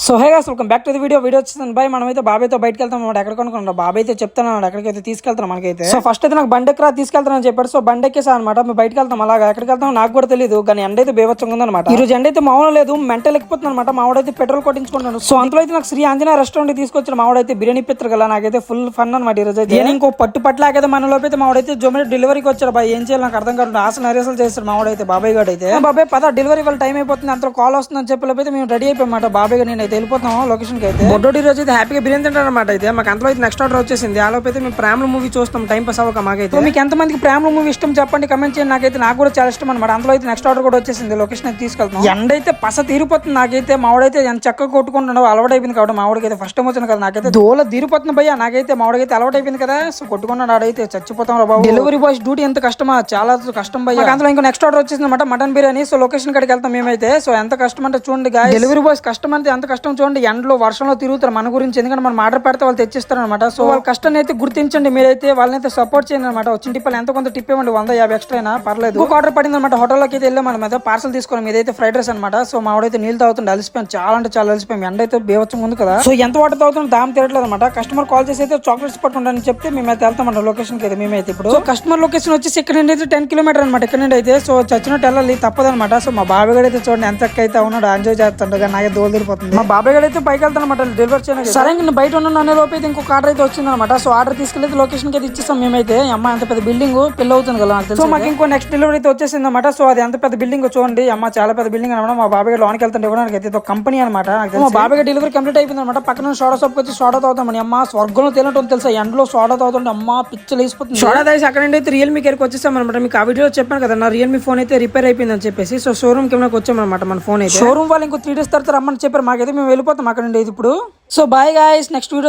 So hey guys welcome back to the video వచ్చేసింది bye. మనమైతే బాబాయ్తో బయటకు వెళ్తాం అన్నమాట. ఎక్కడ కొనుక్కున్నాం బాబాయ్ అయితే చెప్తాను ఎక్కడికైతే తీసుకెళ్తాను మనకైతే. సో ఫస్ట్ అయితే నాకు బండి ఎక్కడ తీసుకెళ్తానని చెప్పాడు. సో బండి ఎక్కేసా అనమాట. మేము బయటకు వెళ్తాం అలాగా. ఎక్కడికి వెళ్తాం నాకు కూడా తెలియదు, కానీ ఎండ అయితే బేవచ్చంగా ఉందన్నమాట. ఈ రోజు ఎండ అయితే మామూలు లేదు, మెంటల్ ఎక్కిపోతుంది అనమాట. మావాడైతే పెట్రోల్ కొట్టించుకుంటాను. సో అంతలో అయితే నాకు శ్రీ ఆంజనేయ రెస్టారెంట్ తీసుకొచ్చిన మావాడైతే బిర్యానీ పిత్తరు కదా, నాకైతే ఫుల్ ఫన్ అనమాట. ఈ రోజు అయితే ఇంకో పట్టులాగైతే మన లోపైతే మావాడైతే జొమాటో డెలివరీకి వచ్చాడు బాయ్. ఏం చేయాలి నాకు అర్థం కాదు. ఆశ నరేసలు చేస్తాడు మావాడైతే. బాబాయ్ గారు అయితే బాబాయ్ పద డెలివరీ వాళ్ళ టైం అయిపోతుంది, అంత కాల్ వస్తుందని చెప్పి మేము రెడీ అయిపోయామాట. బాబాయ్ గారు నేను అయితే వెళ్ళిపోతాం లొకేషన్ కి అయితే. బొడ్డోడి రోజు అయితే హ్యాపీగా బిర్యానీ తింటారు అనమాట. అయితే మాకు అంతలో అయితే నెక్స్ట్ ఆర్డర్ వచ్చేసింది. ఆ లోపు అయితే మేము ప్రేమల మూవీ చూస్తాం టైం పాస్ అవ్వక మాకైతే. మీకు ఎంత మందికి ప్రేమల మూవీ ఇష్టం చెప్పండి కమెంట్ చేయండి. నాకు కూడా చాలా ఇష్టం అనమాట. అందులో అయితే నెక్స్ట్ ఆర్డర్ కూడా వచ్చేసింది. లొకేషన్ అయితే తీసుకెళ్తాం. ఎండ అయితే పస తీరిపోతుంది నాకైతే. మావాడైతే ఎంత చక్కగా కొట్టుకుంటున్నాడు, అలవాటు అయిపోయింది కాబట్టి మావాడికైతే ఫస్ట్ టైం వచ్చింది కదా. నాకైతే దోల తీరిపోతుంది భయ్య. నాకైతే మావాడికైతే అలవాటు అయిపోయింది కదా. సో కొట్టుకున్నాడు ఆడైతే చచ్చిపోతాం రా బాబు. డెలివరీ బాయ్స్ డ్యూటీ ఎంత కష్టమా, చాలా కష్టం భయ్య. అందులో ఇంకో నెక్స్ట్ ఆర్డర్ వచ్చేసింది అనమాట, మటన్ బిర్యానీ. సో లొకేషన్ కాడికి వెళ్తాం మేమైతే. సో ఎంత కష్టం అంటే చూడండి గాయ్స్, డెలివరీ బాయ్స్ కష్టం అంటే ఎంత కష్టం చూడండి. ఎండలో వర్షంలో తిరుగుతారు మన గురించి, ఎందుకంటే మనం ఆర్డర్ పెడితే వాళ్ళు తెచ్చిస్తారు అనమాట. సో వాళ్ళ కష్టాన్ని అయితే గుర్తించండి మీరైతే, వాళ్ళనైతే సపోర్ట్ చేయండి అనమాట. వచ్చిన టిప్పలు ఎంత కొంత టిప్ ఇవ్వండి, 150 ఎక్స్ట్రా అయినా పర్లేదు. ఇంకొక ఆర్డర్ పడింది అనమాట. హోటల్లోకి అయితే వెళ్ళాం మనం అయితే పార్సల్ తీసుకున్నాం. ఇదైతే ఫ్రైడ్ రైస్ అనమాట. సో మావాడైతే నీళ్ళు తాగుతుండే అలసిపోయాం, చాలా అంటే చాలా అలసిపోయాం. ఎండ అయితే బేవచ్చంగా ఉంది కదా. సో ఎంత వాటర్ తాగుతున్నా దాం తిరగలేదు అనమాట. కస్టమర్ కాల్ చేసి అయితే చాక్లెట్స్ పట్టుకుంటానని చెప్తే మేమైతే వెళ్తామంట లొకేషన్ కి అయితే. మేమైతే ఇప్పుడు కస్టమర్ లొకేషన్ వచ్చేసి ఇక్కడ నుండి అయితే 10 కిలోమీటర్ అనమాట. ఇక్కడ నుండి అయితే సో చచ్చినట్టు వెళ్ళాలి, తప్పదనమాట. సో మా బాబాయ్ గడ అయితే చూడండి ఎంత అయితే ఉన్నాడు, ఎంజాయ్ చేస్తుండగా నాకే దోలు తిరిగిపోతుంది. మా బాబాయ్ గడ అయితే పైకి వెళ్తాను అనమాట డెలివరీ చేయడానికి. సరే నేను బయట ఉన్నాను అనే లోపు అయితే ఇంకొక ఆర్డర్ అయితే వచ్చింది అనమాట. సో ఆర్డర్ తీసుకెళ్ళి లొకేషన్ కి అయితే ఇచ్చేస్తాం మేమైతే. అమ్మ ఎంత పెద్ద బిల్డింగ్ పిల్ల అవుతుంది కదా నాకు. సో మాకు ఇంకో నెక్స్ట్ డెలివరీ అయితే వచ్చేసింది అనమాట. సో అది ఎంత పెద్ద బిల్డింగ్ చూడండి అమ్మ, చాలా పెద్ద బిల్డింగ్ అనమాట. మా బాబాయ్ లోనికి వెళ్తాను ఇవ్వడానికి అయితే కంపెనీ అనమాట. మా బాబాయ్ డెలివరీ కంప్లీట్ అయిపోయింది అనమాట. పక్కన సోడా షాప్ వచ్చి సోడా తాగుతామని అమ్మ స్వర్గంలో తినటం తెలుసా. ఎండలో సోడా తాగుతుంటే అమ్మ పిచ్చలు వేసిపోతుంది. సోడా తాగి అక్కడ నుండి అయితే రియల్మీ కేర్కి వచ్చేసాం అనమాట. మీకు ఆ వీడియో చెప్పాను కదా, నా రియల్మీ ఫోన్ అయితే రిపేర్ అయిపోయింది అని చెప్పేసి. సో షోరూమ్ కి వచ్చామన్నమాట. మన ఫోన్ అయితే షోరూమ్ వాళ్ళు ఇంకో 3 days తర్వాత రమ్మని చెప్పారు. మాకైతే మేము వెళ్ళిపోతాం అక్కడ నుండి ఇప్పుడు. So bye guys, next video